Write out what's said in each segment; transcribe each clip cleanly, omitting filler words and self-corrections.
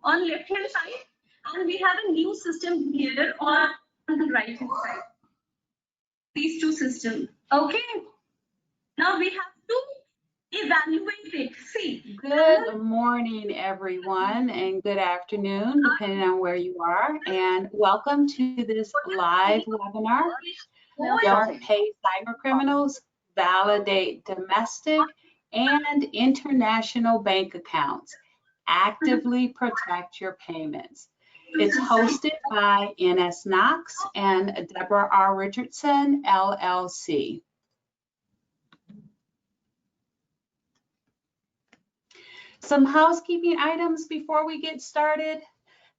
on left hand side, and we have a new system here on the right hand side. These two systems. Okay. Now we have to evaluate it. See. Good morning, everyone, and good afternoon, depending on where you are. And welcome to this live webinar. Don't pay cyber criminals, validate domestic and international bank accounts. Actively protect your payments. It's hosted by nsKnox and Deborah R. Richardson, LLC. Some housekeeping items before we get started.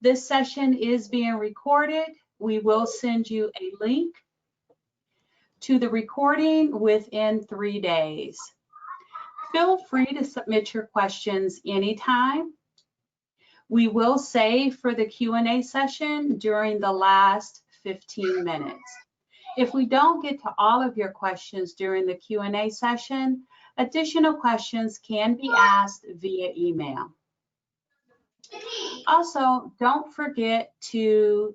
This session is being recorded. We will send you a link to the recording within 3 days. Feel free to submit your questions anytime. We will save for the Q&A session during the last 15 minutes. If we don't get to all of your questions during the Q&A session, additional questions can be asked via email. Also, don't forget to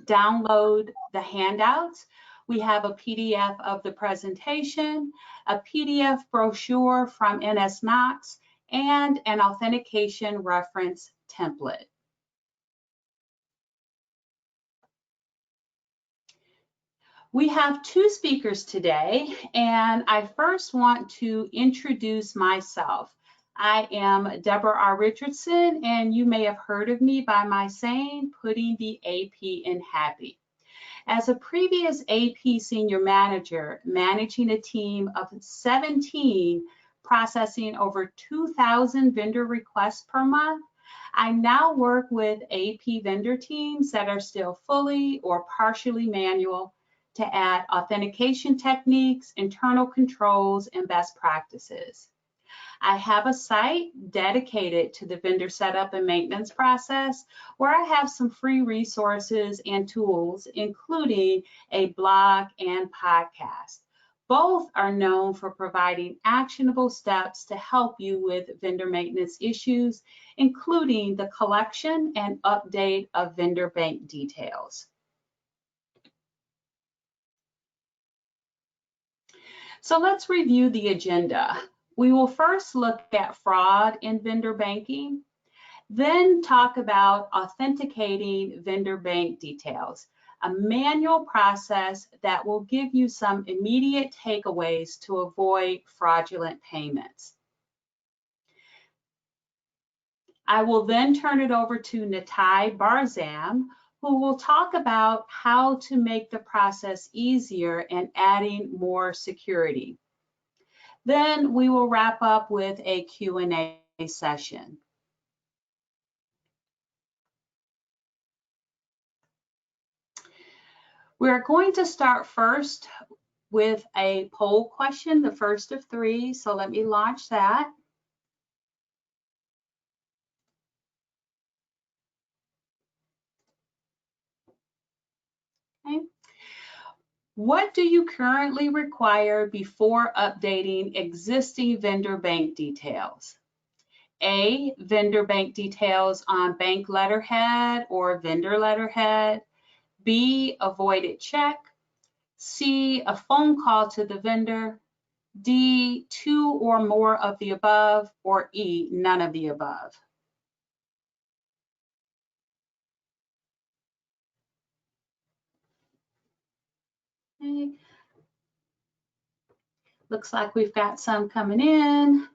download the handouts. We have a PDF of the presentation, a PDF brochure from nsKnox, and an authentication reference template. We have 2 speakers today, and I first want to introduce myself. I am Deborah R. Richardson, and you may have heard of me by my saying, putting the AP in happy. As a previous AP senior manager, managing a team of 17, processing over 2,000 vendor requests per month, I now work with AP vendor teams that are still fully or partially manual to add authentication techniques, internal controls, and best practices. I have a site dedicated to the vendor setup and maintenance process where I have some free resources and tools, including a blog and podcast. Both are known for providing actionable steps to help you with vendor maintenance issues, including the collection and update of vendor bank details. So let's review the agenda. We will first look at fraud in vendor banking, then talk about authenticating vendor bank details, a manual process that will give you some immediate takeaways to avoid fraudulent payments. I will then turn it over to Natai Barzam, who will talk about how to make the process easier and adding more security. Then we will wrap up with a Q&A session. We're going to start first with a poll question, the first of 3. So let me launch that. Okay. What do you currently require before updating existing vendor bank details? A, vendor bank details on bank letterhead or vendor letterhead. B, a voided check. C, a phone call to the vendor. D, 2 or more of the above. Or E, none of the above. Okay. Looks like we've got some coming in.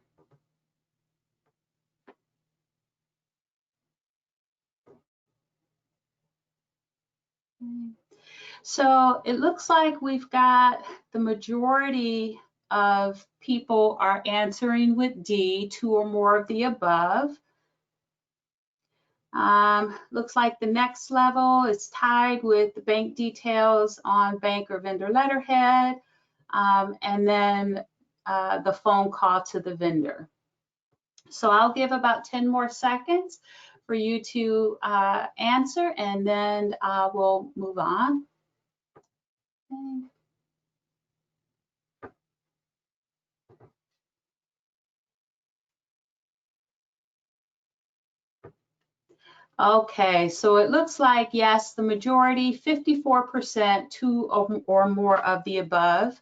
So it looks like we've got the majority of people are answering with D, 2 or more of the above. Looks like the next level is tied with the bank details on bank or vendor letterhead, and then the phone call to the vendor. So I'll give about 10 more seconds for you to answer, and then we'll move on. Okay. Okay, so it looks like, yes, the majority, 54%, two or more of the above.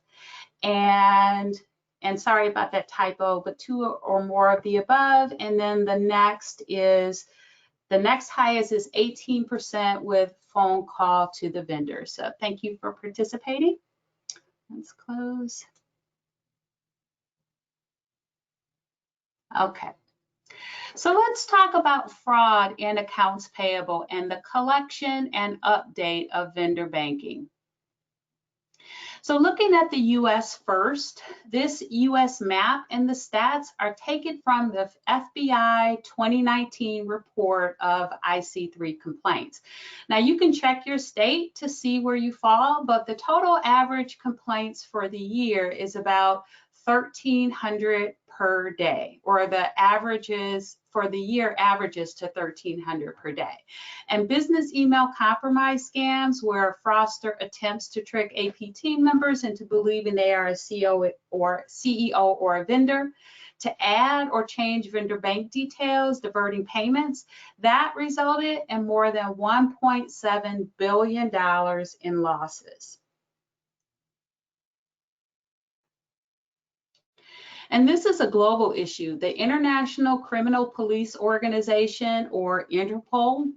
And sorry about that typo, but two or more of the above. And then the next highest is 18% with phone call to the vendor. So thank you for participating. Let's close. Okay. So let's talk about fraud in accounts payable and the collection and update of vendor banking. So looking at the US first, this US map and the stats are taken from the FBI 2019 report of IC3 complaints. Now you can check your state to see where you fall, but the total average complaints for the year is about 1,300 per day, or the averages for the year averages to 1,300 per day. And business email compromise scams, where a fraudster attempts to trick AP team members into believing they are a CEO or a vendor to add or change vendor bank details, diverting payments, that resulted in more than $1.7 billion in losses. And this is a global issue. The International Criminal Police Organization, or Interpol,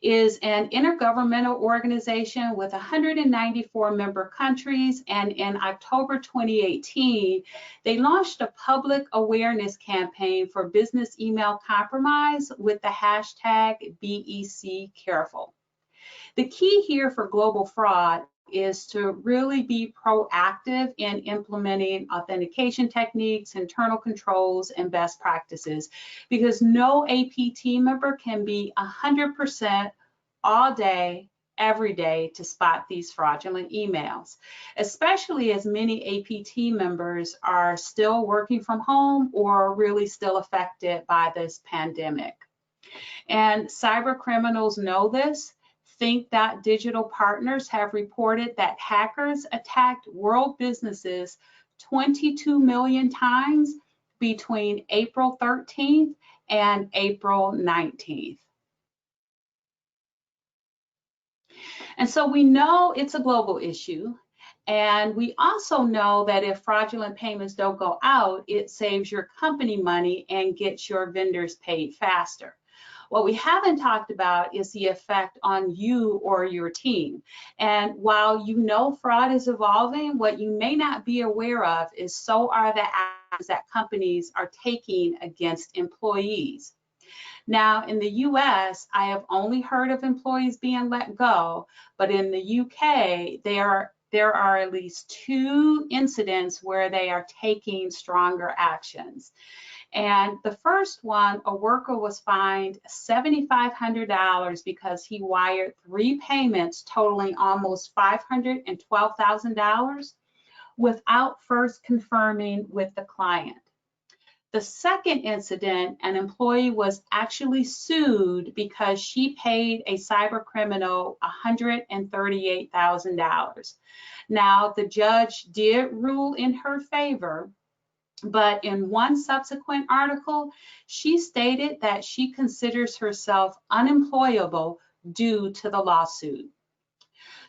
is an intergovernmental organization with 194 member countries, and in October 2018, they launched a public awareness campaign for business email compromise with the hashtag #BECCareful. The key here for global fraud is to really be proactive in implementing authentication techniques, internal controls, and best practices, because no AP team member can be 100% all day, every day to spot these fraudulent emails, especially as many AP team members are still working from home or really still affected by this pandemic. And cyber criminals know this. Think that digital partners have reported that hackers attacked world businesses 22 million times between April 13th and April 19th. And so we know it's a global issue. And we also know that if fraudulent payments don't go out, it saves your company money and gets your vendors paid faster. What we haven't talked about is the effect on you or your team. And while you know fraud is evolving, what you may not be aware of is so are the actions that companies are taking against employees. Now, in the US, I have only heard of employees being let go, but in the UK, there are at least 2 incidents where they are taking stronger actions. And the first one, a worker was fined $7,500 because he wired 3 payments totaling almost $512,000 without first confirming with the client. The second incident, an employee was actually sued because she paid a cyber criminal $138,000. Now, the judge did rule in her favor, but in one subsequent article, she stated that she considers herself unemployable due to the lawsuit.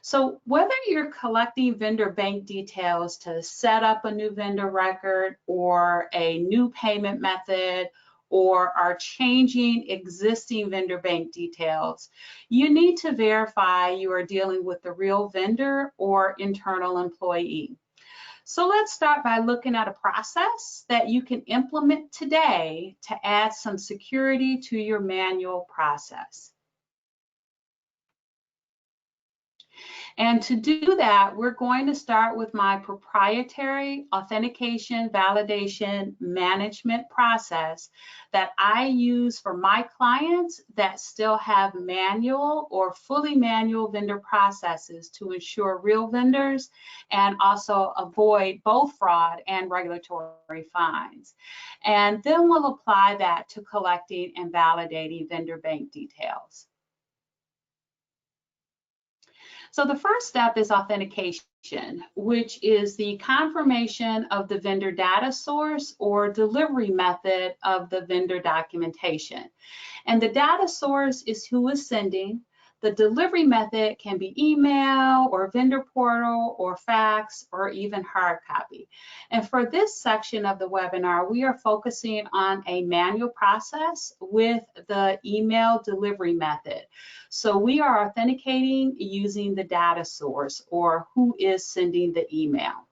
So whether you're collecting vendor bank details to set up a new vendor record or a new payment method, or are changing existing vendor bank details, you need to verify you are dealing with the real vendor or internal employee. So let's start by looking at a process that you can implement today to add some security to your manual process. And to do that, we're going to start with my proprietary authentication validation management process that I use for my clients that still have manual or fully manual vendor processes to ensure real vendors and also avoid both fraud and regulatory fines. And then we'll apply that to collecting and validating vendor bank details. So the first step is authentication, which is the confirmation of the vendor data source or delivery method of the vendor documentation. And the data source is who is sending. The delivery method can be email or vendor portal or fax or even hard copy. And for this section of the webinar, we are focusing on a manual process with the email delivery method. So we are authenticating using the data source or who is sending the email.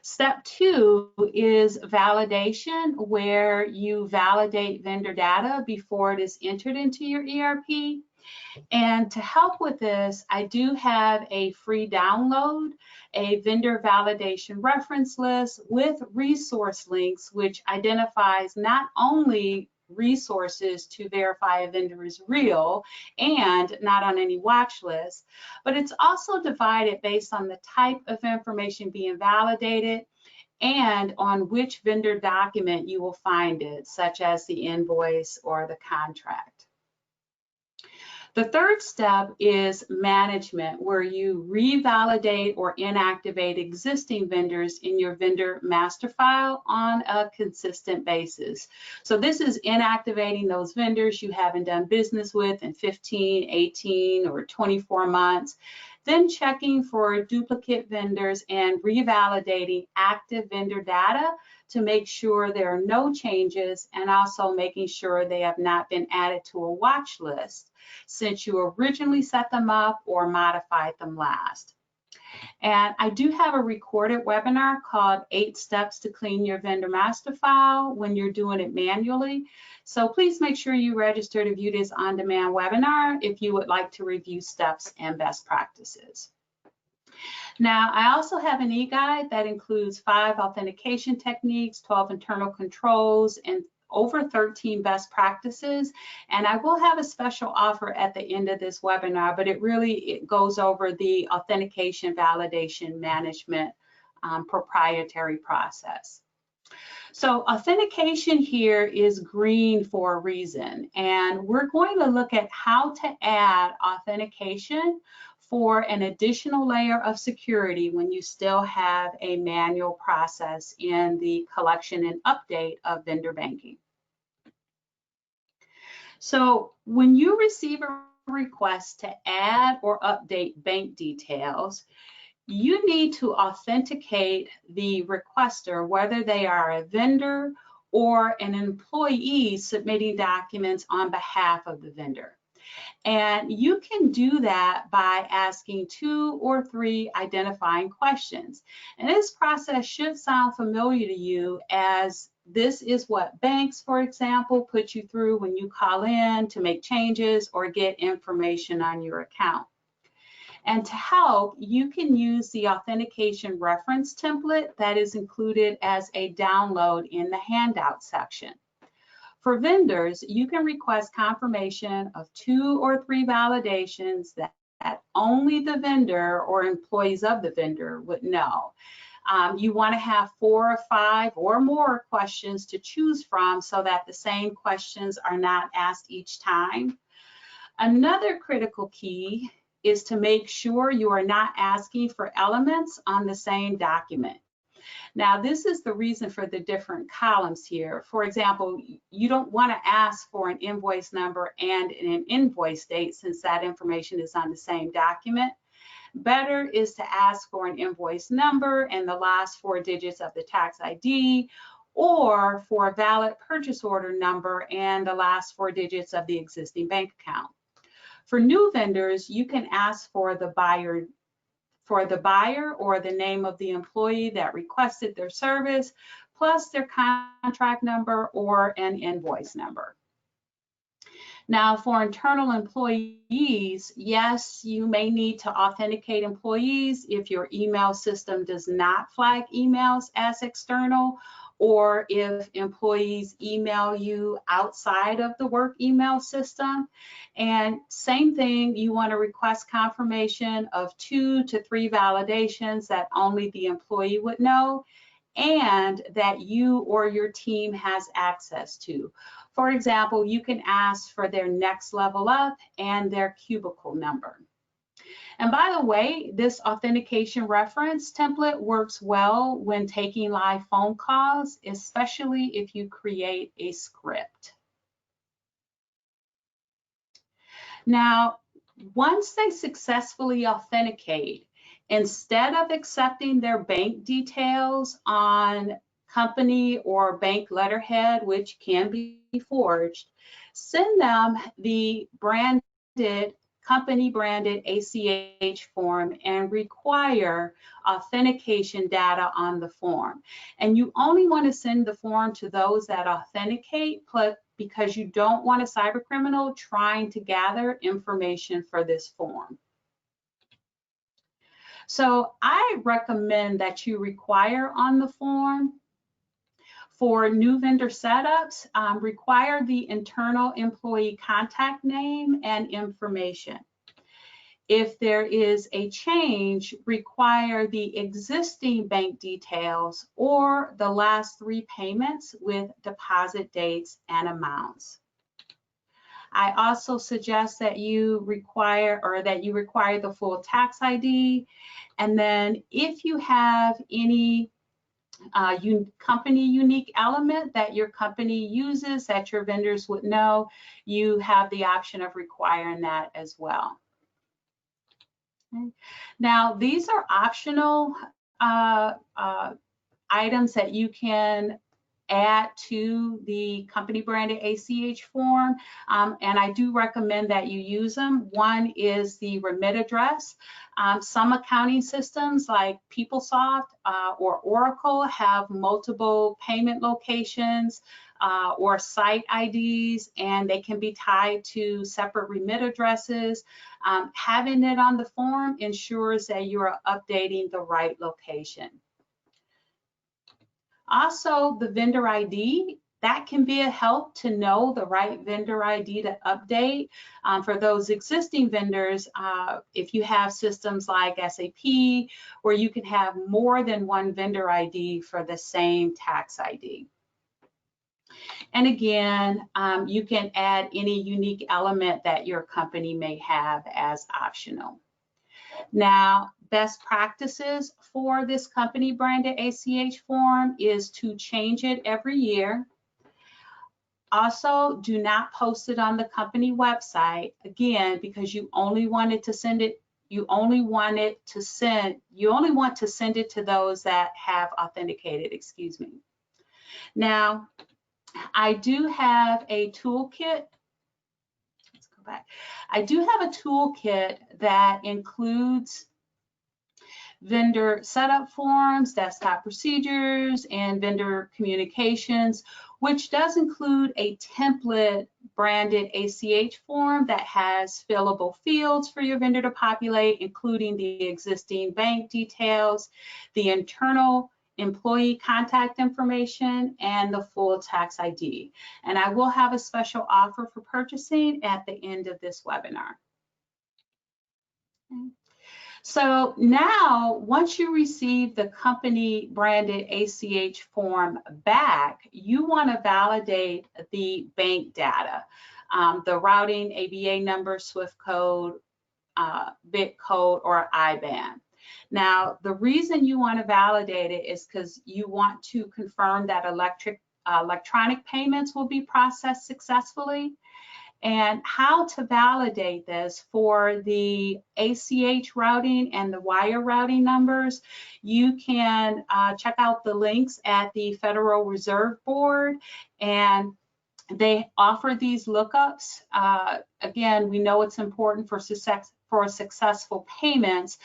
Step 2 is validation, where you validate vendor data before it is entered into your ERP. And to help with this, I do have a free download, a vendor validation reference list with resource links, which identifies not only resources to verify a vendor is real and not on any watch list, but it's also divided based on the type of information being validated and on which vendor document you will find it, such as the invoice or the contract. The third step is management, where you revalidate or inactivate existing vendors in your vendor master file on a consistent basis. So this is inactivating those vendors you haven't done business with in 15, 18, or 24 months. Then checking for duplicate vendors and revalidating active vendor data to make sure there are no changes, and also making sure they have not been added to a watch list since you originally set them up or modified them last. And I do have a recorded webinar called 8 Steps to Clean Your Vendor Master File when you're doing it manually. So please make sure you register to view this on-demand webinar if you would like to review steps and best practices. Now, I also have an e-guide that includes 5 authentication techniques, 12 internal controls, and over 13 best practices. And I will have a special offer at the end of this webinar, but it goes over the authentication, validation, management, proprietary process. So authentication here is green for a reason, and we're going to look at how to add authentication for an additional layer of security when you still have a manual process in the collection and update of vendor banking. So when you receive a request to add or update bank details, you need to authenticate the requester, whether they are a vendor or an employee submitting documents on behalf of the vendor. And you can do that by asking 2 or 3 identifying questions. And this process should sound familiar to you, as this is what banks, for example, put you through when you call in to make changes or get information on your account. And to help, you can use the authentication reference template that is included as a download in the handout section. For vendors, you can request confirmation of 2 or 3 validations that only the vendor or employees of the vendor would know. You want to have 4 or 5 or more questions to choose from so that the same questions are not asked each time. Another critical key is to make sure you are not asking for elements on the same document. Now, this is the reason for the different columns here. For example, you don't want to ask for an invoice number and an invoice date, since that information is on the same document. Better is to ask for an invoice number and the last 4 digits of the tax ID, or for a valid purchase order number and the last 4 digits of the existing bank account. For new vendors, you can ask for the buyer or the name of the employee that requested their service, plus their contract number or an invoice number. Now, for internal employees, yes, you may need to authenticate employees if your email system does not flag emails as external, or if employees email you outside of the work email system. And same thing, you want to request confirmation of 2 to 3 validations that only the employee would know and that you or your team has access to. For example, you can ask for their next level up and their cubicle number. And by the way, this authentication reference template works well when taking live phone calls, especially if you create a script. Now, once they successfully authenticate, instead of accepting their bank details on company or bank letterhead, which can be forged, send them the company branded ACH form and require authentication data on the form. And you only want to send the form to those that authenticate, because you don't want a cyber criminal trying to gather information for this form. So I recommend that you require on the form, for new vendor setups, require the internal employee contact name and information. If there is a change, require the existing bank details or the last 3 payments with deposit dates and amounts. I also suggest that you require the full tax ID. And then if you have any company unique element that your company uses that your vendors would know, you have the option of requiring that as well. Okay. Now, these are optional items that you can add to the company branded ACH form, and I do recommend that you use them. One is the remit address. Some accounting systems like PeopleSoft or Oracle have multiple payment locations or site IDs, and they can be tied to separate remit addresses. Having it on the form ensures that you are updating the right location. Also, the vendor ID, that can be a help to know the right vendor ID to update. For those existing vendors, if you have systems like SAP, where you can have more than one vendor ID for the same tax ID. And again, you can add any unique element that your company may have as optional. Now, best practices for this company branded ACH form is to change it every year. Also, do not post it on the company website, again, because you only want to send it to those that have authenticated, excuse me. Now, I do have a toolkit. Let's go back. I do have a toolkit that includes vendor setup forms, desktop procedures, and vendor communications, which does include a template branded ACH form that has fillable fields for your vendor to populate, including the existing bank details, the internal employee contact information, and the full tax ID. And I will have a special offer for purchasing at the end of this webinar. Okay. So now, once you receive the company branded ACH form back, you want to validate the bank data, the routing, ABA number, SWIFT code, BIC code, or IBAN. Now, the reason you want to validate it is because you want to confirm that electronic payments will be processed successfully. And how to validate this for the ACH routing and the wire routing numbers, you can check out the links at the Federal Reserve Board, and they offer these lookups. Again, we know it's important for successful payments,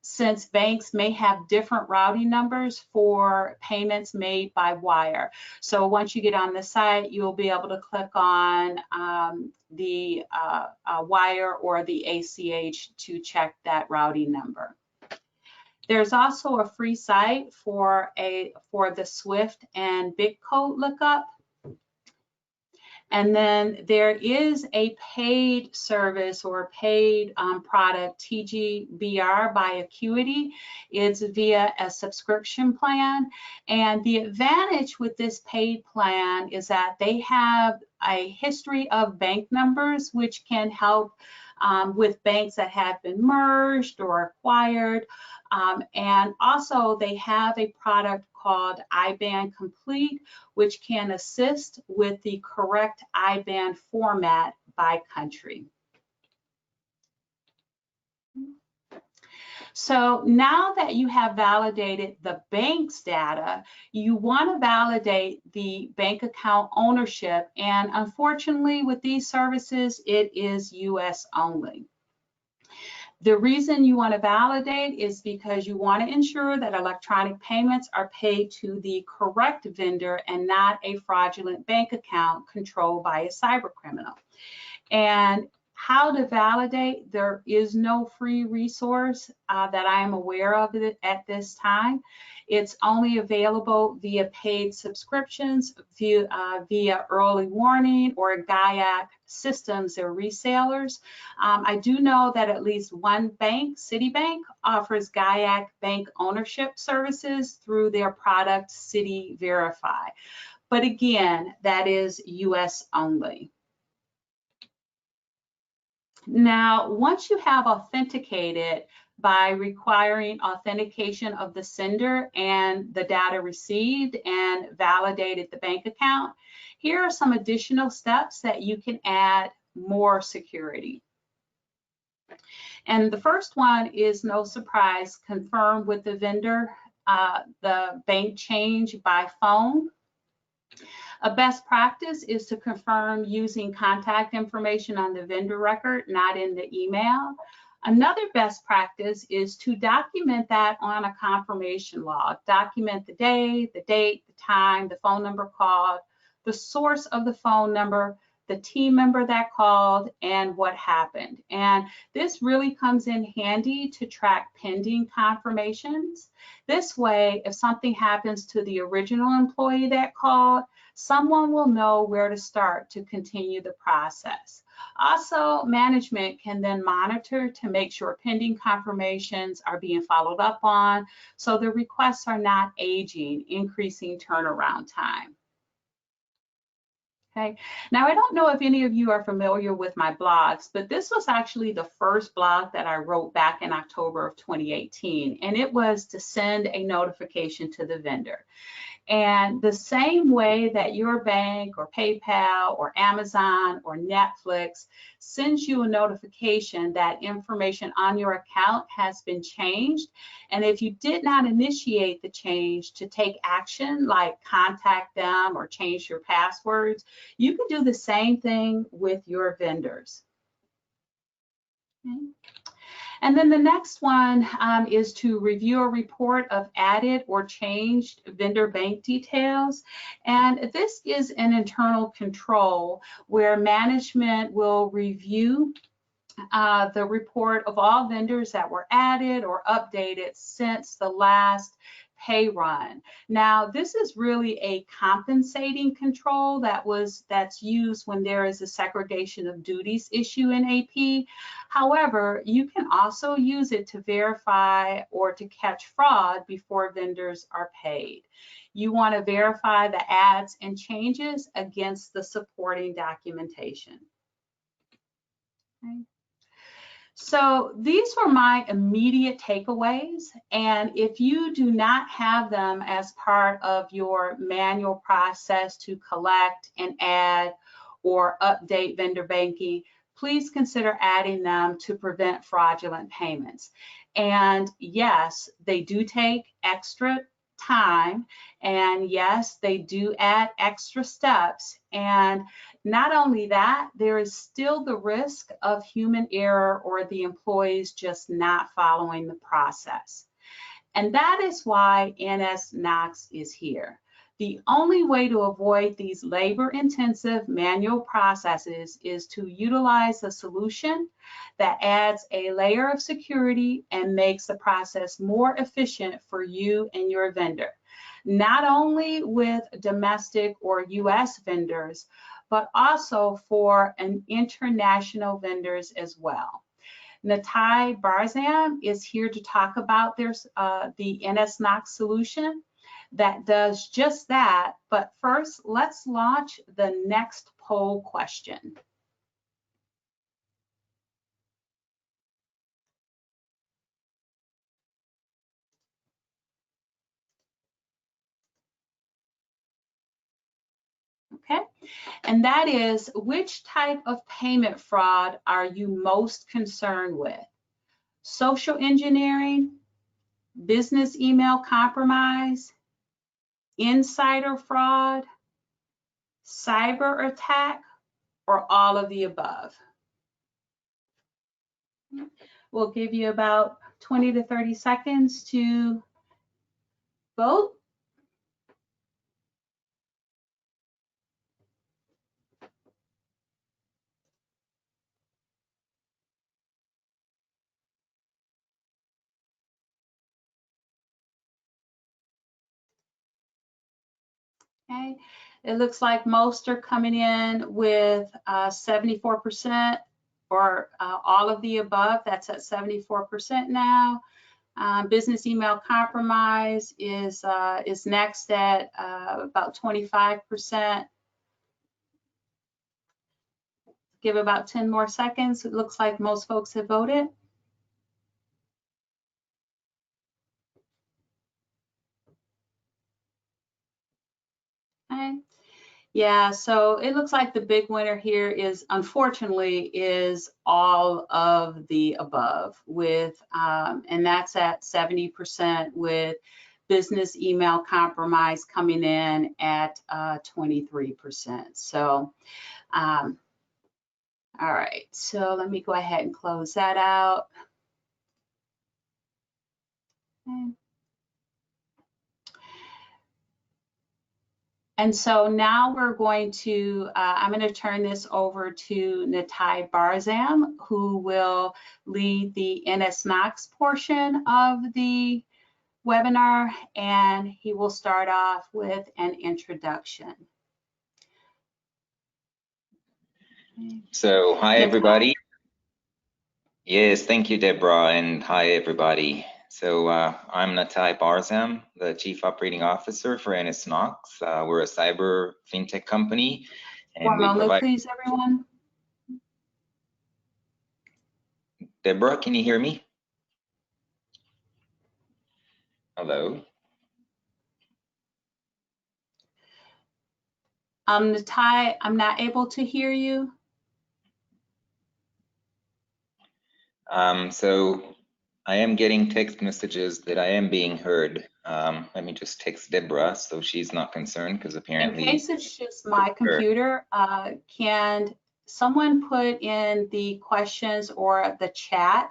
since banks may have different routing numbers for payments made by wire. So once you get on the site, you'll be able to click on the wire or the ACH to check that routing number. There's also a free site for the SWIFT and BIC code lookup. And then there is a paid service or paid product, TGBR by Acuity. It's via a subscription plan. And the advantage with this paid plan is that they have a history of bank numbers, which can help with banks that have been merged or acquired. And also they have a product called IBAN Complete, which can assist with the correct IBAN format by country. So now that you have validated the bank's data, you want to validate the bank account ownership. And unfortunately, with these services, it is US only. The reason you want to validate is because you want to ensure that electronic payments are paid to the correct vendor and not a fraudulent bank account controlled by a cybercriminal. And how to validate, there is no free resource that I am aware of at this time. It's only available via paid subscriptions, via early warning or GIAC systems or resellers. I do know that at least one bank, Citibank, offers GIAC bank ownership services through their product Citi Verify. But again, that is US only. Now, once you have authenticated by requiring authentication of the sender and the data received and validated the bank account, here are some additional steps that you can add more security. And the first one is, no surprise, confirm with the vendor the bank change by phone. A best practice is to confirm using contact information on the vendor record, not in the email. Another best practice is to document that on a confirmation log. Document the day, the date, the time, the phone number called, the source of the phone number, the team member that called, and what happened. And this really comes in handy to track pending confirmations. This way, if something happens to the original employee that called, someone will know where to start to continue the process. Also, management can then monitor to make sure pending confirmations are being followed up on, so the requests are not aging, increasing turnaround time. Okay, now I don't know if any of you are familiar with my blogs, but this was actually the first blog that I wrote back in October of 2018, and it was to send a notification to the vendor. And the same way that your bank or PayPal or Amazon or Netflix sends you a notification that information on your account has been changed, and if you did not initiate the change to take action like contact them or change your passwords, you can do the same thing with your vendors. Okay. And then the next one is to review a report of added or changed vendor bank details. And this is an internal control where management will review the report of all vendors that were added or updated since the last pay run. Now, this is really a compensating control that's used when there is a segregation of duties issue in AP. However, you can also use it to verify or to catch fraud before vendors are paid. You want to verify the adds and changes against the supporting documentation. Okay. So these were my immediate takeaways, and if you do not have them as part of your manual process to collect and add or update vendor banking, please consider adding them to prevent fraudulent payments. And yes, they do take extra time, and yes, they do add extra steps. And not only that, there is still the risk of human error or the employees just not following the process. And that is why nsKnox is here. The only way to avoid these labor-intensive manual processes is to utilize a solution that adds a layer of security and makes the process more efficient for you and your vendor, not only with domestic or US vendors, but also for an international vendors as well. Natai Barzam is here to talk about the nsKnox solution. that does just that. But first, let's launch the next poll question. Okay, and that is, which type of payment fraud are you most concerned with? Social engineering, business email compromise, insider fraud, cyber attack, or all of the above? We'll give you about 20 to 30 seconds to vote. Okay, it looks like most are coming in with 74% or all of the above. That's at 74% now. Business email compromise is next at about 25%. Give about 10 more seconds. It looks like most folks have voted. Okay. Yeah, so it looks like the big winner here is, unfortunately, is all of the above with, and that's at 70% with business email compromise coming in at 23%. So, all right, so let me go ahead and close that out. Okay. And so now we're going to, I'm going to turn this over to Natai Barzam, who will lead the nsKnox portion of the webinar, and he will start off with an introduction. So, hi everybody. Yes, thank you, Deborah, and hi everybody. So I'm Natai Barzam, the Chief Operating Officer for nsKnox. We're a cyber fintech company, and One we moment, provide. please, everyone. Deborah, can you hear me? Hello. Natai, I'm not able to hear you. So I am getting text messages that I am being heard. Let me just text Deborah so she's not concerned, because apparently. In case it's just my computer, can someone put in the questions or the chat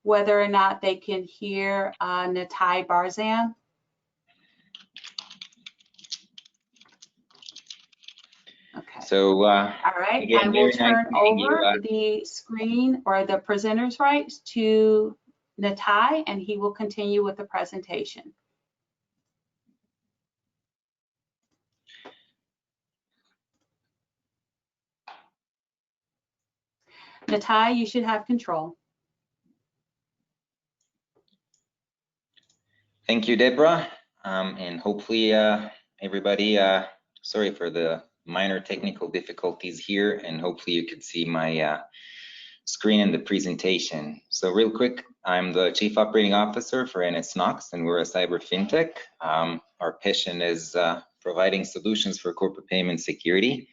whether or not they can hear Natai Barzam? Okay. So all right, again, I will turn nice over the screen or the presenter's rights to Natai, and he will continue with the presentation. Natai, you should have control. Thank you, Deborah, and hopefully everybody, sorry for the minor technical difficulties here, and hopefully you could see my screen in the presentation. So real quick, I'm the Chief Operating Officer for nsKnox, and we're a cyber fintech. Our passion is providing solutions for corporate payment security.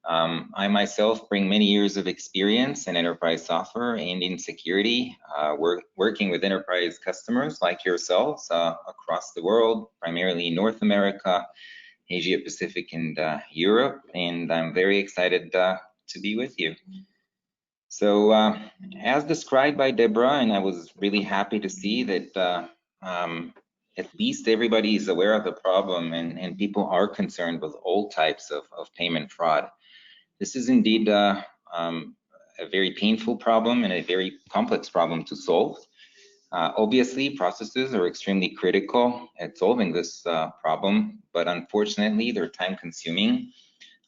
I myself bring many years of experience in enterprise software and in security, working with enterprise customers like yourselves across the world, primarily North America, Asia Pacific, and Europe. And I'm very excited to be with you. So as described by Deborah, and I was really happy to see that at least everybody is aware of the problem, and people are concerned with all types of payment fraud. This is indeed a very painful problem and a very complex problem to solve. Obviously, processes are extremely critical at solving this problem, but unfortunately, they're time-consuming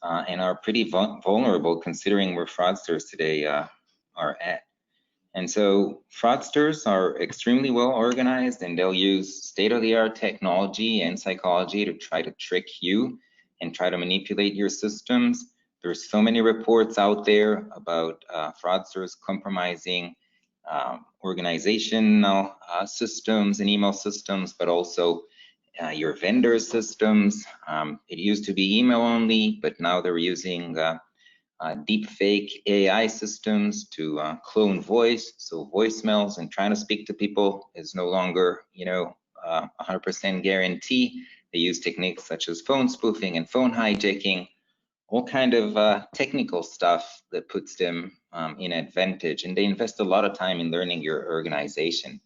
and are pretty vulnerable considering where fraudsters today are at. And so fraudsters are extremely well organized, and they'll use state-of-the-art technology and psychology to try to trick you and try to manipulate your systems. There's so many reports out there about fraudsters compromising organizational systems and email systems, but also your vendor systems. It used to be email only, but now they're using deep fake AI systems to clone voice. So voicemails and trying to speak to people is no longer, 100% guarantee. They use techniques such as phone spoofing and phone hijacking, all kind of technical stuff that puts them in advantage. And they invest a lot of time in learning your organization.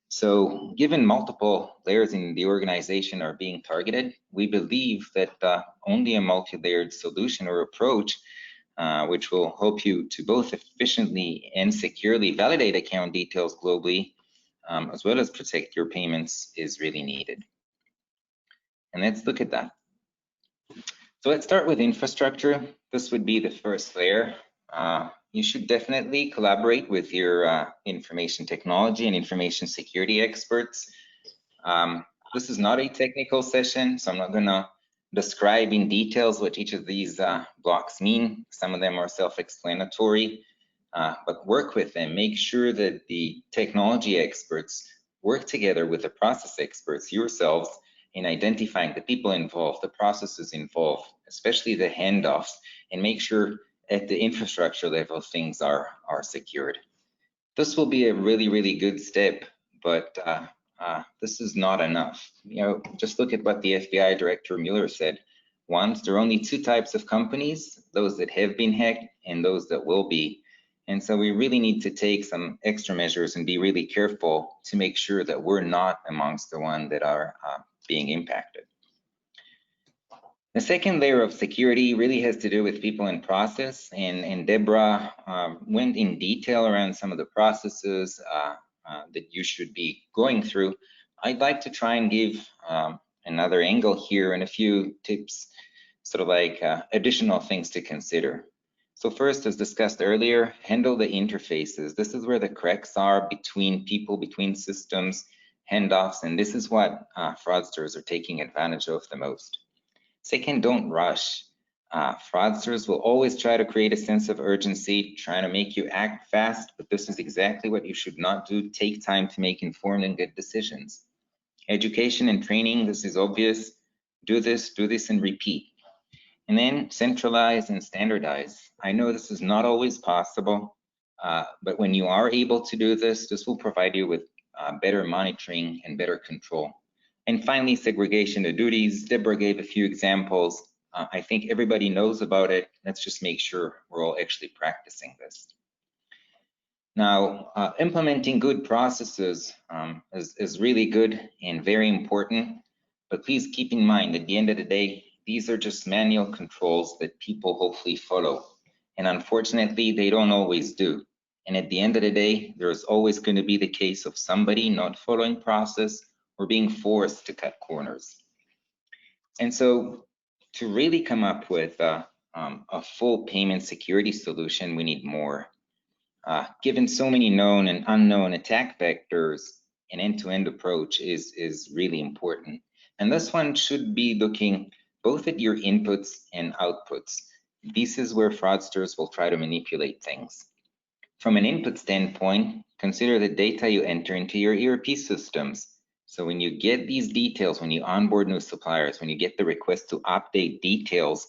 So given multiple layers in the organization are being targeted, we believe that only a multi-layered solution or approach which will help you to both efficiently and securely validate account details globally, as well as protect your payments, is really needed. And let's look at that. So let's start with infrastructure. This would be the first layer. You should definitely collaborate with your information technology and information security experts. This is not a technical session, so I'm not going to describe in details what each of these blocks mean. Some of them are self-explanatory, but work with them. Make sure that the technology experts work together with the process experts yourselves in identifying the people involved, the processes involved, especially the handoffs, and make sure at the infrastructure level things are secured. This will be a really, really good step, but this is not enough. Just look at what the FBI Director Mueller said. Once, there are only two types of companies, those that have been hacked and those that will be. And so we really need to take some extra measures and be really careful to make sure that we're not amongst the ones that are being impacted. The second layer of security really has to do with people and process, and Deborah went in detail around some of the processes that you should be going through. I'd like to try and give another angle here and a few tips, sort of like additional things to consider. So first, as discussed earlier, handle the interfaces. This is where the cracks are between people, between systems, handoffs, and this is what fraudsters are taking advantage of the most. Second, don't rush. Fraudsters will always try to create a sense of urgency, trying to make you act fast, but this is exactly what you should not do. Take time to make informed and good decisions. Education and training, this is obvious. Do this, and repeat. And then centralize and standardize. I know this is not always possible, but when you are able to do this, this will provide you with better monitoring and better control. And finally, segregation of duties. Deborah gave a few examples. I think everybody knows about it. Let's just make sure we're all actually practicing this. Now, implementing good processes is really good and very important, but please keep in mind, at the end of the day, these are just manual controls that people hopefully follow. And unfortunately, they don't always do. And at the end of the day, there's always going to be the case of somebody not following process or being forced to cut corners. And so to really come up with a full payment security solution, we need more. Given so many known and unknown attack vectors, an end-to-end approach is really important. And this one should be looking both at your inputs and outputs. This is where fraudsters will try to manipulate things. From an input standpoint, consider the data you enter into your ERP systems. So when you get these details, when you onboard new suppliers, when you get the request to update details,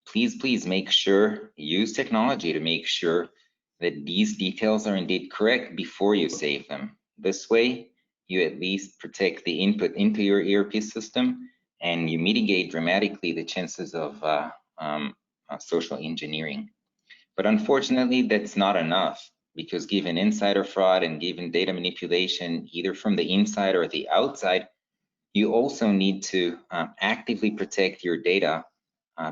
please make sure, use technology to make sure that these details are indeed correct before you save them. This way, you at least protect the input into your ERP system and you mitigate dramatically the chances of social engineering. But unfortunately, that's not enough, because given insider fraud and given data manipulation, either from the inside or the outside, you also need to actively protect your data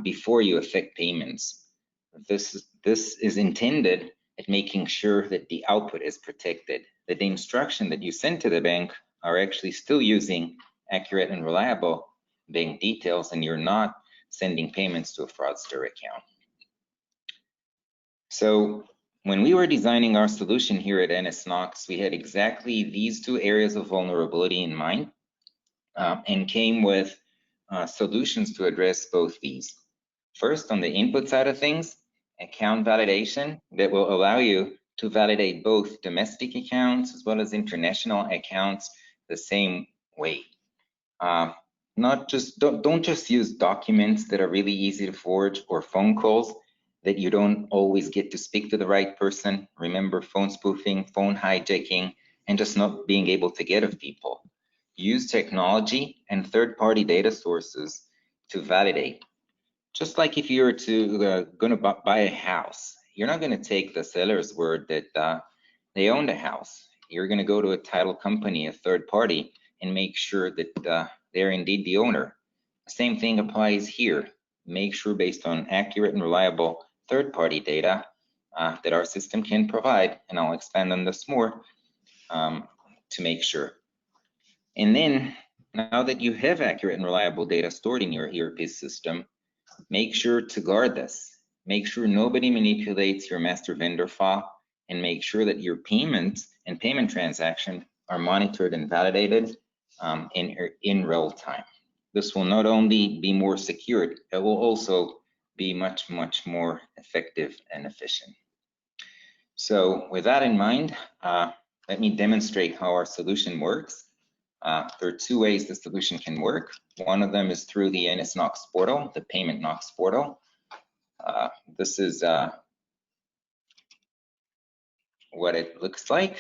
before you affect payments. This is intended at making sure that the output is protected, that the instruction that you send to the bank are actually still using accurate and reliable bank details, and you're not sending payments to a fraudster account. So When we were designing our solution here at nsKnox, we had exactly these two areas of vulnerability in mind, and came with solutions to address both these. First, on the input side of things, account validation that will allow you to validate both domestic accounts as well as international accounts the same way. Don't just use documents that are really easy to forge or phone calls that you don't always get to speak to the right person. Remember phone spoofing, phone hijacking, and just not being able to get of people. Use technology and third-party data sources to validate. Just like if you were going to buy a house, you're not going to take the seller's word that they own the house. You're going to go to a title company, a third party, and make sure that they're indeed the owner. Same thing applies here. Make sure based on accurate and reliable third-party data that our system can provide, and I'll expand on this more to make sure. And then, now that you have accurate and reliable data stored in your ERP system, make sure to guard this. Make sure nobody manipulates your master vendor file, and make sure that your payments and payment transactions are monitored and validated in real time. This will not only be more secured, it will also be much, much more effective and efficient. So with that in mind, let me demonstrate how our solution works. There are two ways the solution can work. One of them is through the nsKnox portal, the Payment Knox portal. This is what it looks like.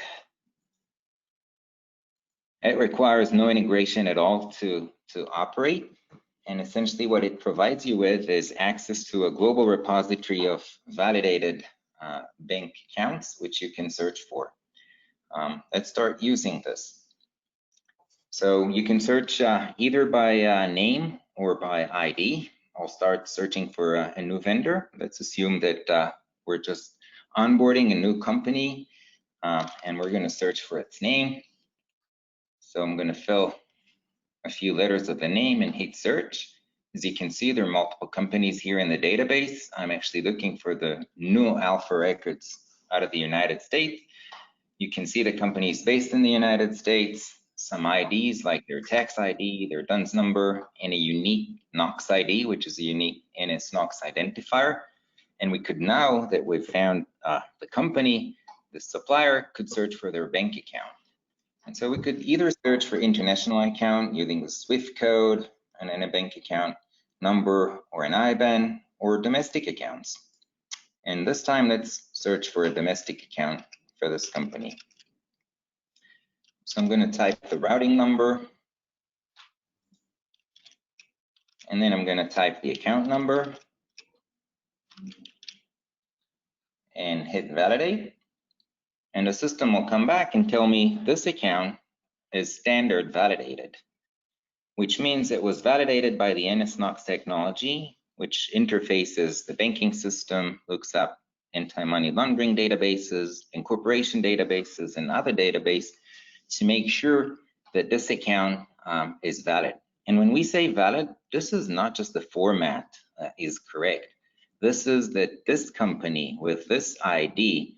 It requires no integration at all to operate. And essentially what it provides you with is access to a global repository of validated bank accounts, which you can search for. Let's start using this. So you can search either by name or by ID. I'll start searching for a new vendor. Let's assume that we're just onboarding a new company and we're going to search for its name. So I'm going to fill a few letters of the name and hit search. As you can see, there are multiple companies here in the database. I'm actually looking for the new Alpha Records out of the United States. You can see the companies based in the United States, some IDs like their tax ID, their DUNS number, and a unique Knox ID, which is a unique nsKnox identifier. And we could, now that we've found the company, the supplier could search for their bank account. And so we could either search for international account using the SWIFT code and then a bank account number or an IBAN, or domestic accounts. And this time, let's search for a domestic account for this company. So I'm going to type the routing number, and then I'm going to type the account number and hit validate. And the system will come back and tell me this account is standard validated, which means it was validated by the nsKnox technology, which interfaces the banking system, looks up anti-money laundering databases, incorporation databases, and other databases to make sure that this account is valid. And when we say valid, this is not just the format is correct. This is that this company with this ID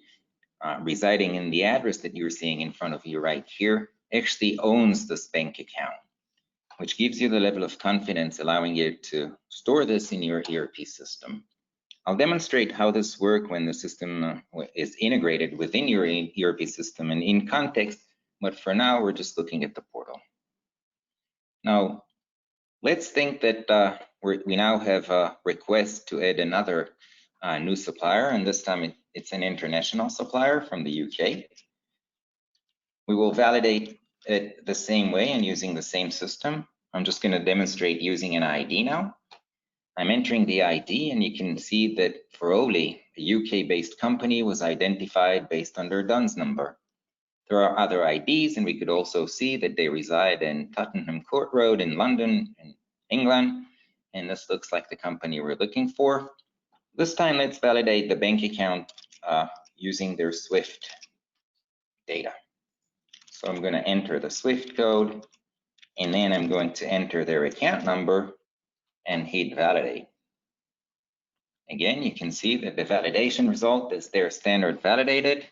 residing in the address that you're seeing in front of you right here actually owns this bank account, which gives you the level of confidence allowing you to store this in your ERP system. I'll demonstrate how this works when the system is integrated within your ERP system and in context, but for now, we're just looking at the portal. Now, let's think that we now have a request to add another new supplier, and this time it's an international supplier from the UK. We will validate it the same way and using the same system. I'm just going to demonstrate using an ID now. I'm entering the ID, and you can see that Feroli, a UK-based company, was identified based on their DUNS number. There are other IDs, and we could also see that they reside in Tottenham Court Road in London, in England, and this looks like the company we're looking for. This time, let's validate the bank account using their SWIFT data. So I'm going to enter the SWIFT code, and then I'm going to enter their account number and hit validate. Again, you can see that the validation result is there standard validated,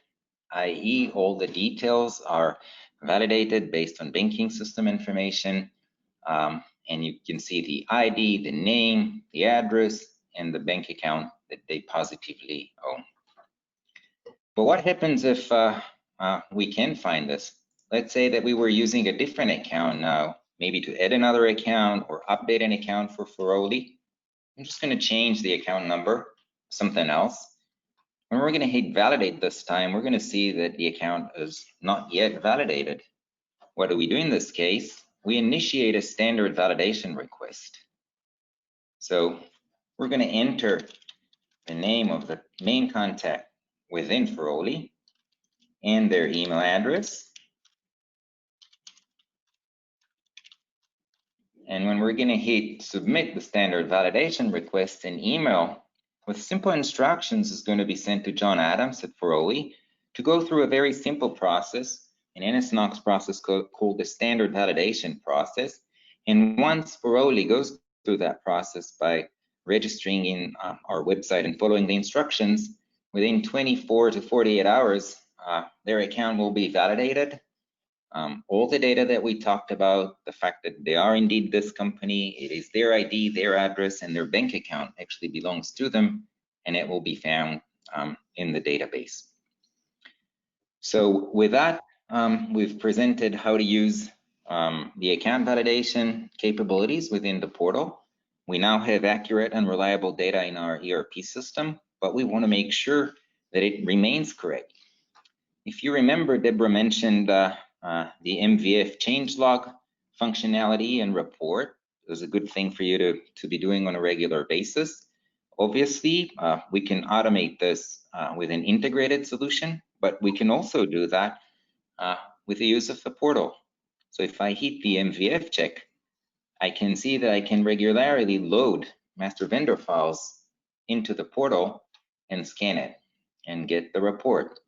i.e. all the details are validated based on banking system information. And you can see the ID, the name, the address, and the bank account that they positively own. But what happens if we can find this? Let's say that we were using a different account now, maybe to add another account or update an account for Feroli. I'm just going to change the account number, something else. When we're going to hit validate this time, we're going to see that the account is not yet validated. What do we do in this case? We initiate a standard validation request. So we're going to enter the name of the main contact within Feroli and their email address. And when we're going to hit submit the standard validation request, an email with simple instructions is going to be sent to John Adams at Feroli to go through a very simple process, an nsKnox process called the standard validation process. And once Feroli goes through that process by registering in our website and following the instructions, within 24 to 48 hours, their account will be validated. All the data that we talked about, the fact that they are indeed this company, it is their ID, their address, and their bank account actually belongs to them, and it will be found in the database. So with that, we've presented how to use the account validation capabilities within the portal. We now have accurate and reliable data in our ERP system, but we want to make sure that it remains correct. If you remember, Deborah mentioned the MVF changelog functionality and report. It was a good thing for you to be doing on a regular basis. Obviously, we can automate this with an integrated solution, but we can also do that with the use of the portal. So if I hit the MVF check, I can see that I can regularly load master vendor files into the portal and scan it and get the report.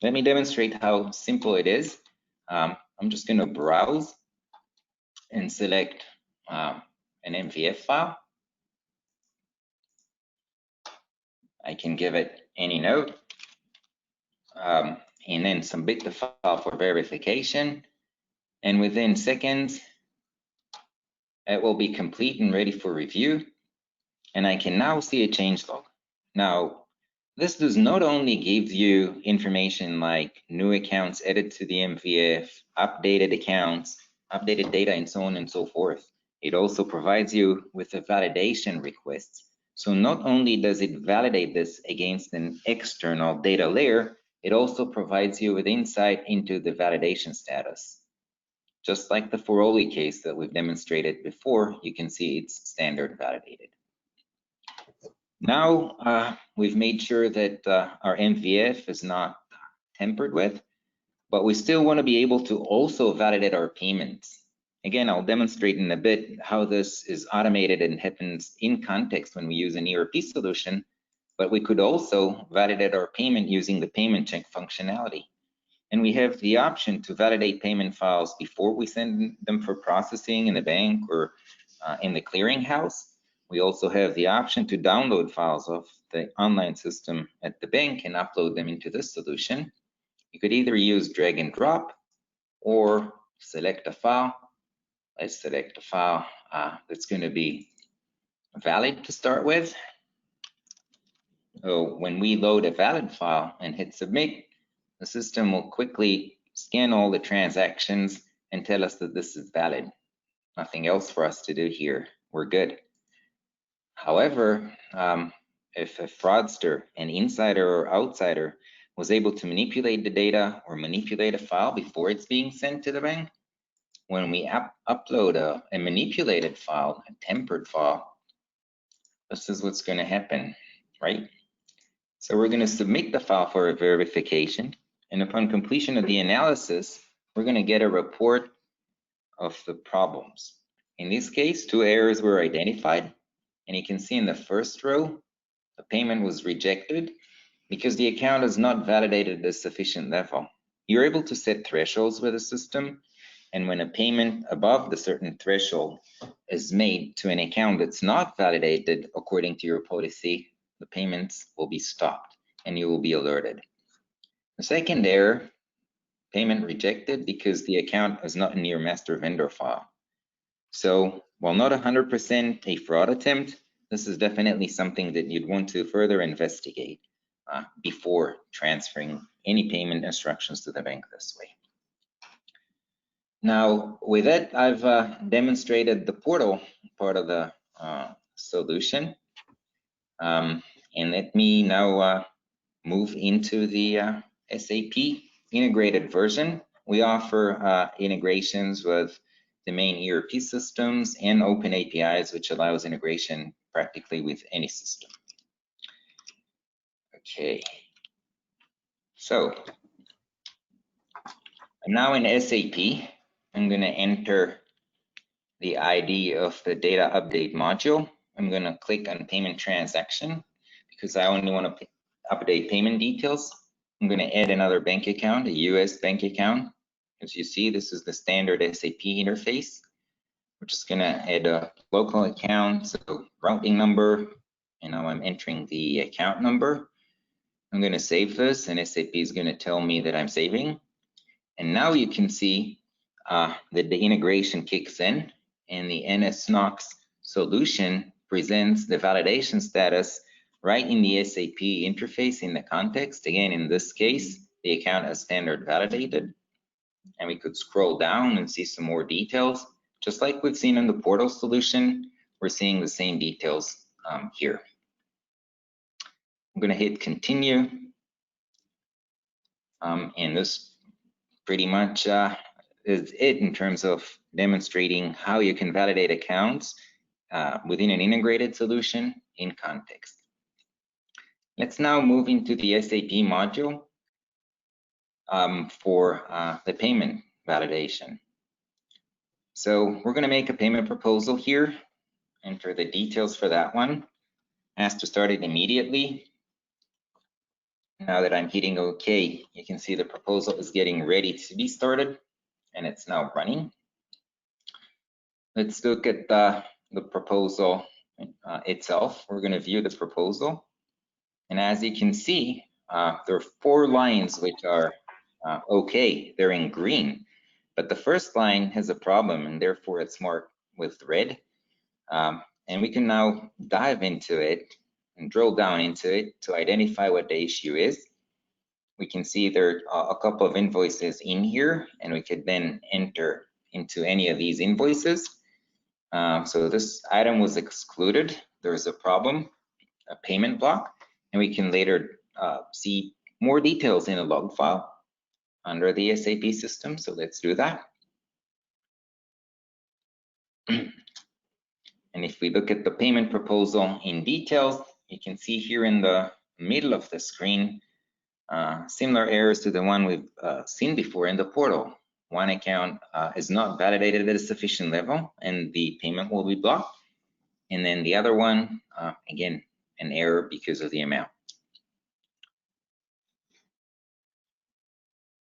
Let me demonstrate how simple it is. I'm just going to browse and select an MVF file. I can give it any node and then submit the file for verification. And within seconds, it will be complete and ready for review. And I can now see a changelog. Now, this does not only give you information like new accounts added to the MVF, updated accounts, updated data, and so on and so forth. It also provides you with a validation request. So not only does it validate this against an external data layer, it also provides you with insight into the validation status. Just like the Feroli case that we've demonstrated before, you can see it's standard validated. Now we've made sure that our MVF is not tampered with, but we still want to be able to also validate our payments. Again, I'll demonstrate in a bit how this is automated and happens in context when we use an ERP solution, but we could also validate our payment using the payment check functionality. And we have the option to validate payment files before we send them for processing in the bank or in the clearinghouse. We also have the option to download files of the online system at the bank and upload them into this solution. You could either use drag and drop or select a file. Let's select a file that's going to be valid to start with. So when we load a valid file and hit submit, the system will quickly scan all the transactions and tell us that this is valid. Nothing else for us to do here. We're good. However, if a fraudster, an insider or outsider, was able to manipulate the data or manipulate a file before it's being sent to the bank, when we upload a manipulated file, a tempered file, this is what's going to happen, right? So we're going to submit the file for a verification, and upon completion of the analysis, we're going to get a report of the problems. In this case, 2 errors were identified, and you can see in the first row, the payment was rejected because the account is not validated at a sufficient level. You're able to set thresholds with the system, and when a payment above the certain threshold is made to an account that's not validated according to your policy, the payments will be stopped and you will be alerted. The second error, payment rejected because the account is not in your master vendor file. So while not 100% a fraud attempt, this is definitely something that you'd want to further investigate before transferring any payment instructions to the bank this way. Now, with that, I've demonstrated the portal part of the solution. And let me now move into the SAP integrated version. We offer integrations with the main ERP systems and open APIs, which allows integration practically with any system. Okay, so I'm now in SAP. I'm going to enter the ID of the data update module. I'm going to click on payment transaction because I only want to update payment details. I'm going to add another bank account, a US bank account. As you see, this is the standard SAP interface. We're just going to add a local account, so routing number, and now I'm entering the account number. I'm going to save this, and SAP is going to tell me that I'm saving. And now you can see that the integration kicks in, and the nsKnox solution presents the validation status right in the SAP interface in the context. Again, in this case, the account is standard validated. And we could scroll down and see some more details. Just like we've seen in the portal solution, we're seeing the same details here. I'm going to hit continue. And this pretty much is it in terms of demonstrating how you can validate accounts within an integrated solution in context. Let's now move into the SAP module for the payment validation. So we're going to make a payment proposal here, enter the details for that one. Ask to start it immediately. Now that I'm hitting OK, you can see the proposal is getting ready to be started, and it's now running. Let's look at the proposal itself. We're going to view the proposal. And as you can see, there are 4 lines which are okay, they're in green. But the first line has a problem, and therefore it's marked with red. And we can now dive into it and drill down into it to identify what the issue is. We can see there are a couple of invoices in here, and we could then enter into any of these invoices. So this item was excluded. There's a problem, a payment block, and we can later see more details in a log file under the SAP system. So let's do that. And if we look at the payment proposal in details, you can see here in the middle of the screen, similar errors to the one we've seen before in the portal. One account is not validated at a sufficient level and the payment will be blocked. And then the other one, again, an error because of the amount.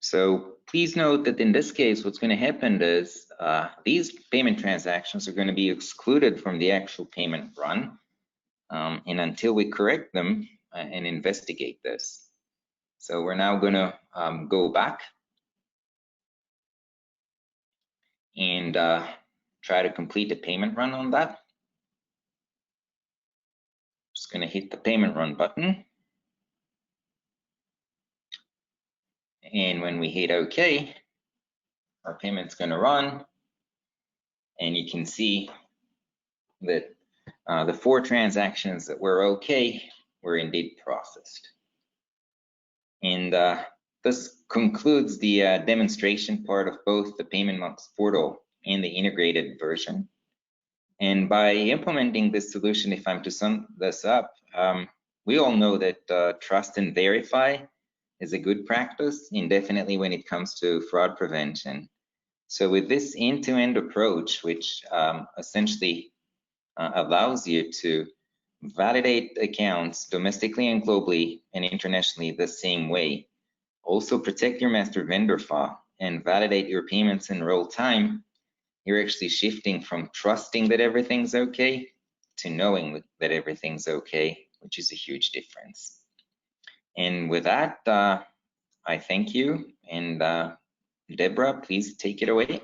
So please note that in this case, what's going to happen is these payment transactions are going to be excluded from the actual payment run. And until we correct them and investigate this. So we're now going to go back and try to complete the payment run on that. Just going to hit the payment run button. And when we hit OK, our payment's going to run. And you can see that the 4 transactions that were OK were indeed processed. And this concludes the demonstration part of both the PaymentMux portal and the integrated version. And by implementing this solution, if I'm to sum this up, we all know that trust and verify is a good practice, and definitely when it comes to fraud prevention. So with this end-to-end approach, which essentially allows you to validate accounts domestically and globally and internationally the same way, also protect your master vendor file and validate your payments in real time, you're actually shifting from trusting that everything's okay to knowing that everything's okay which is a huge difference. And with that, I thank you. And Deborah, please take it away.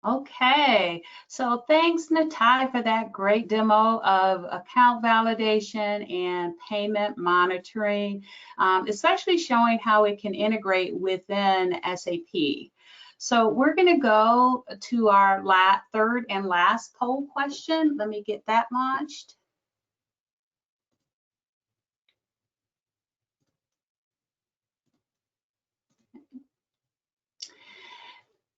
Okay, so thanks, Natai, for that great demo of account validation and payment monitoring, especially showing how it can integrate within SAP. So we're going to go to our third and last poll question. Let me get that launched.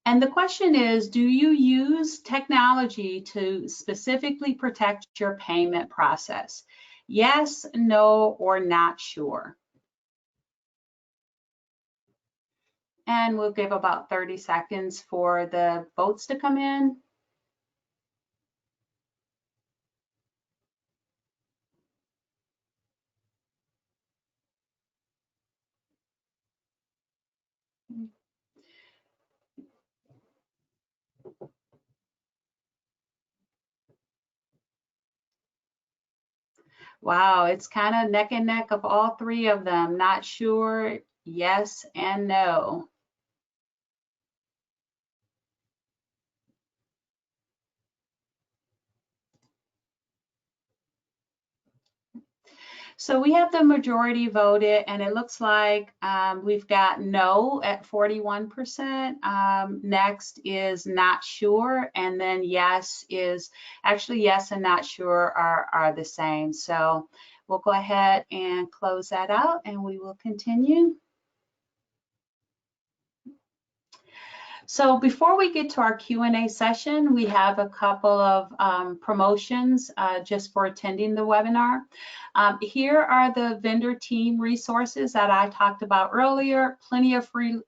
And the question is, do you use technology to specifically protect your payment process? Yes, no, or not sure. And we'll give about 30 seconds for the votes to come in. Wow, it's kind of neck and neck of all three of them. Not sure, yes, and no. So we have the majority voted, and it looks like we've got no at 41%. Next is not sure, and then yes is, actually yes and not sure are the same. So we'll go ahead and close that out, and we will continue. So before we get to our Q&A session, we have a couple of promotions just for attending the webinar. Here are the vendor team resources that I talked about earlier. Plenty of free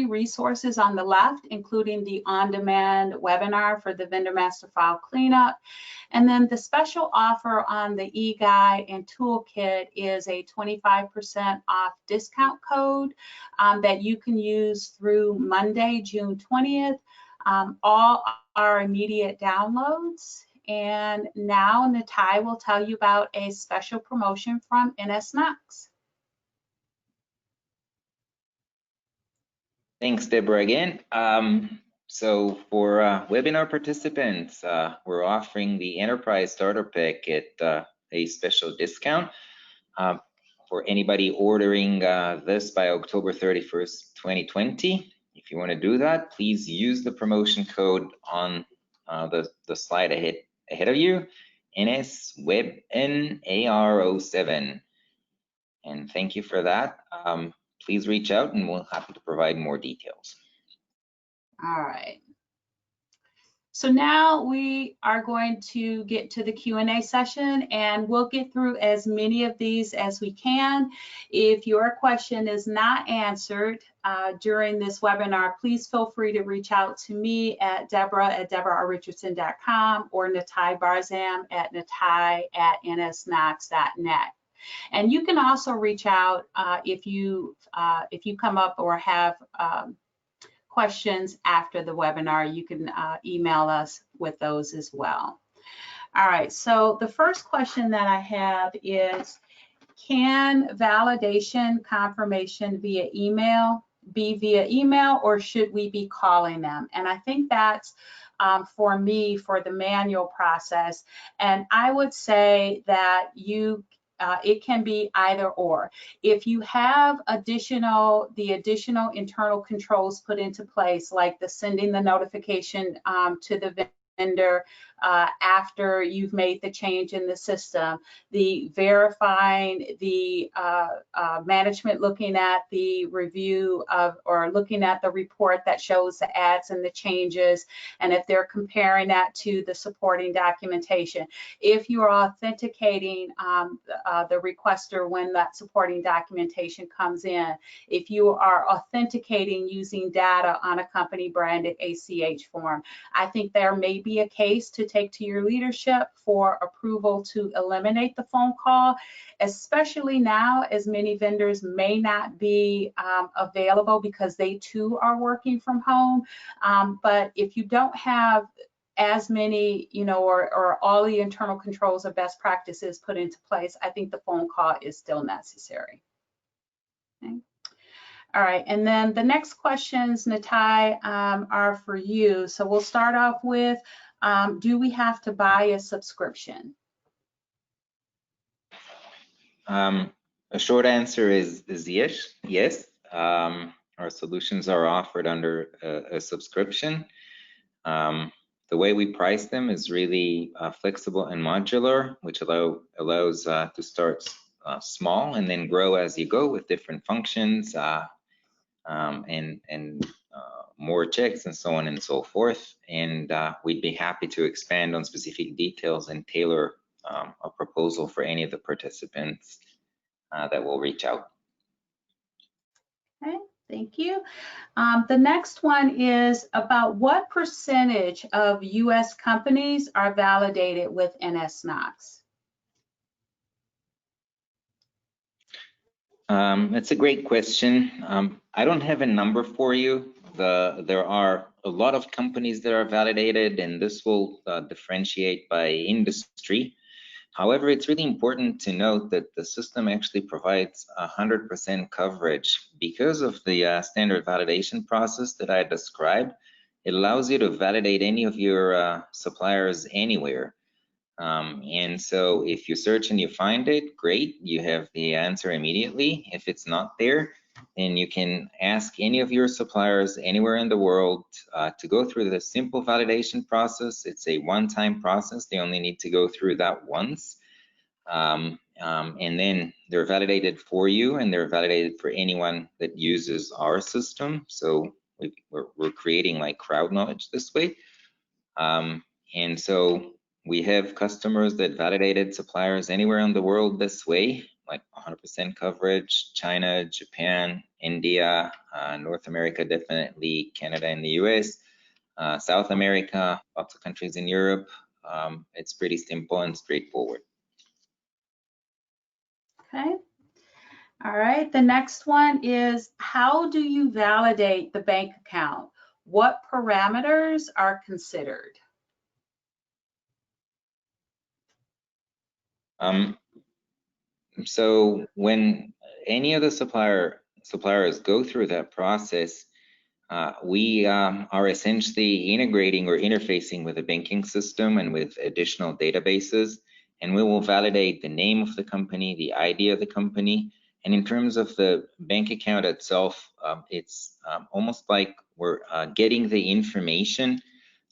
resources on the left, including the on-demand webinar for the vendor master file cleanup. And then the special offer on the e-guide and toolkit is a 25% off discount code that you can use through Monday, June 20th. All are immediate downloads. And now Natai will tell you about a special promotion from nsKnox. Thanks, Deborah, again. So for webinar participants, we're offering the Enterprise Starter Pack at a special discount. For anybody ordering this by October 31st, 2020. If you want to do that, please use the promotion code on the slide ahead of you, NSWebNAR07. And thank you for that. Please reach out and we'll happy to provide more details. All right. So now we are going to get to the Q&A session, and we'll get through as many of these as we can. If your question is not answered during this webinar, please feel free to reach out to me at deborah@deborah.richardson.com or Natai Barzam at natai@nsknox.net. And you can also reach out if you come up or have questions after the webinar. You can email us with those as well. All right, so the first question that I have is, can validation confirmation via email be via email, or should we be calling them? And I think that's for me, for the manual process. And I would say that it can be either or. If you have the additional internal controls put into place, like the sending the notification to the vendor after you've made the change in the system, the verifying, the management looking at the review of, or looking at the report that shows the adds and the changes, and if they're comparing that to the supporting documentation. If you are authenticating the requester when that supporting documentation comes in, if you are authenticating using data on a company branded ACH form, I think there may be a case to take to your leadership for approval to eliminate the phone call, especially now as many vendors may not be available because they too are working from home. But if you don't have as many, or all the internal controls or best practices put into place, I think the phone call is still necessary. Okay. All right, and then the next questions, Natai, are for you. So we'll start off with, do we have to buy a subscription? A short answer is yes. Yes. Our solutions are offered under a subscription. The way we price them is really flexible and modular, which allows to start small and then grow as you go with different functions and more checks and so on and so forth. And we'd be happy to expand on specific details and tailor a proposal for any of the participants that will reach out. Okay, thank you. The next one is about what percentage of US companies are validated with nsKnox? It's a great question. I don't have a number for you. There are a lot of companies that are validated, and this will differentiate by industry. However, it's really important to note that the system actually provides 100% coverage. Because of the standard validation process that I described, it allows you to validate any of your suppliers anywhere. And so if you search and you find it, great, you have the answer immediately. If it's not there, then you can ask any of your suppliers anywhere in the world to go through the simple validation process. It's a one-time process. They only need to go through that once. And then they're validated for you, and they're validated for anyone that uses our system. So we're creating like crowd knowledge this way. And so we have customers that validated suppliers anywhere in the world this way, like 100% coverage: China, Japan, India, North America, definitely Canada and the US, South America, lots of countries in Europe. It's pretty simple and straightforward. Okay. All right, the next one is, how do you validate the bank account? What parameters are considered? So when any of the suppliers go through that process, we are essentially integrating or interfacing with a banking system and with additional databases, and we will validate the name of the company, the ID of the company. And in terms of the bank account itself, it's almost like we're getting the information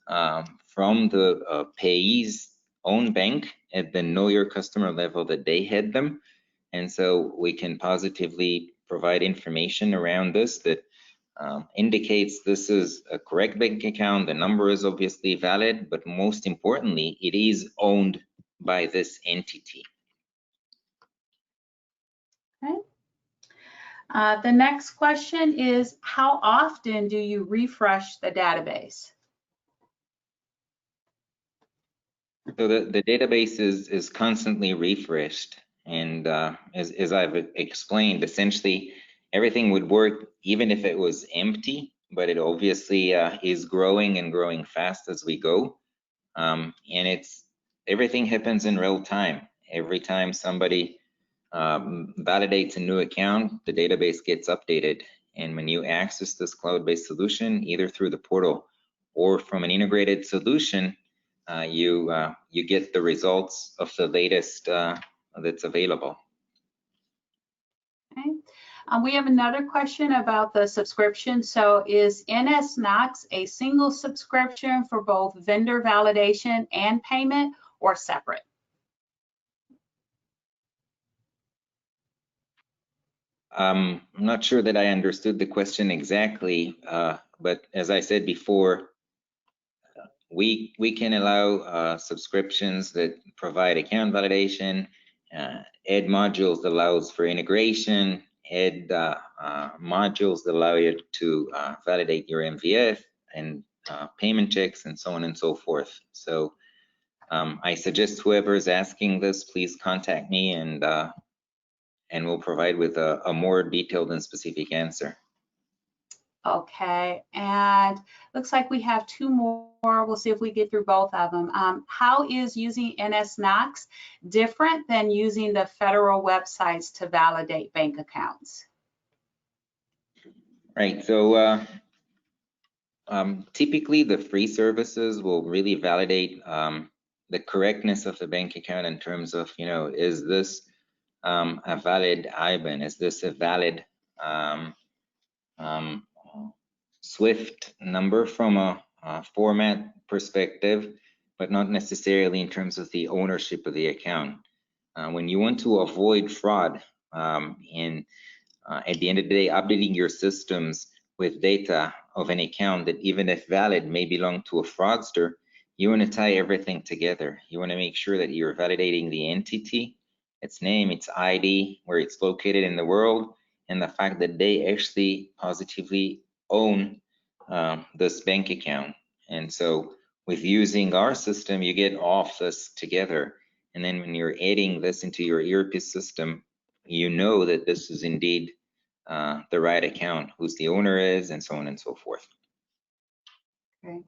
from the payee's own bank at the know your customer level that they had them. And so we can positively provide information around this that indicates this is a correct bank account. The number is obviously valid, but most importantly, it is owned by this entity. Okay. The next question is, how often do you refresh the database? So the database is constantly refreshed. And as I've explained, essentially everything would work even if it was empty, but it obviously is growing and growing fast as we go. And everything happens in real time. Every time somebody validates a new account, the database gets updated. And when you access this cloud-based solution, either through the portal or from an integrated solution, you get the results of the latest that's available. Okay. We have another question about the subscription. So is nsKnox a single subscription for both vendor validation and payment, or separate? I'm not sure that I understood the question exactly, but as I said before, we can allow subscriptions that provide account validation, add modules that allows for integration, add modules that allow you to validate your MVF and payment checks and so on and so forth. So I suggest whoever is asking this, please contact me and we'll provide with a more detailed and specific answer. Okay, and looks like we have two more. We'll see if we get through both of them. How is using nsKnox different than using the federal websites to validate bank accounts? Right. So typically the free services will really validate the correctness of the bank account in terms of, is this a valid IBAN? Is this a valid SWIFT number from a format perspective, but not necessarily in terms of the ownership of the account. When you want to avoid fraud in at the end of the day, updating your systems with data of an account that even if valid may belong to a fraudster, you want to tie everything together. You want to make sure that you're validating the entity, its name, its ID, where it's located in the world, and the fact that they actually positively own this bank account. And so with using our system, you get all of this together. And then when you're adding this into your ERP system, you know that this is indeed the right account, who's the owner is, and so on and so forth. Okay.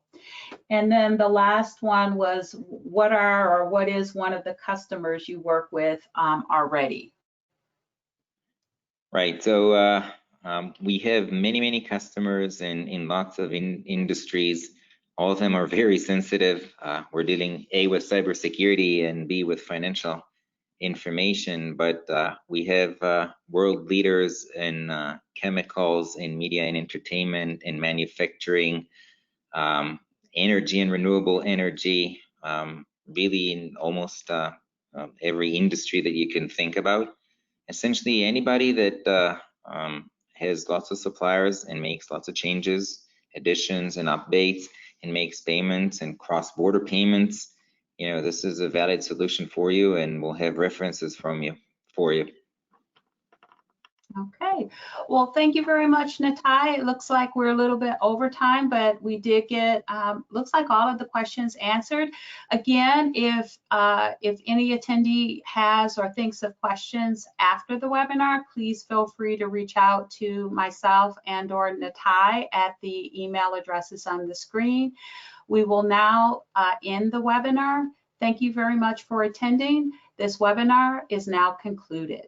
And then the last one was, what is one of the customers you work with already? Right. So we have many customers in lots of industries. All of them are very sensitive. We're dealing A, with cybersecurity, and B, with financial information, but we have world leaders in chemicals, in media and entertainment, in manufacturing, energy and renewable energy, really in almost every industry that you can think about. Essentially, anybody that has lots of suppliers and makes lots of changes, additions and updates, and makes payments and cross-border payments, this is a valid solution for you, and we'll have references for you. Okay, well, thank you very much, Natai. It looks like we're a little bit over time, but we did get, looks like all of the questions answered. Again, if any attendee has or thinks of questions after the webinar, please feel free to reach out to myself and or Natai at the email addresses on the screen. We will now end the webinar. Thank you very much for attending. This webinar is now concluded.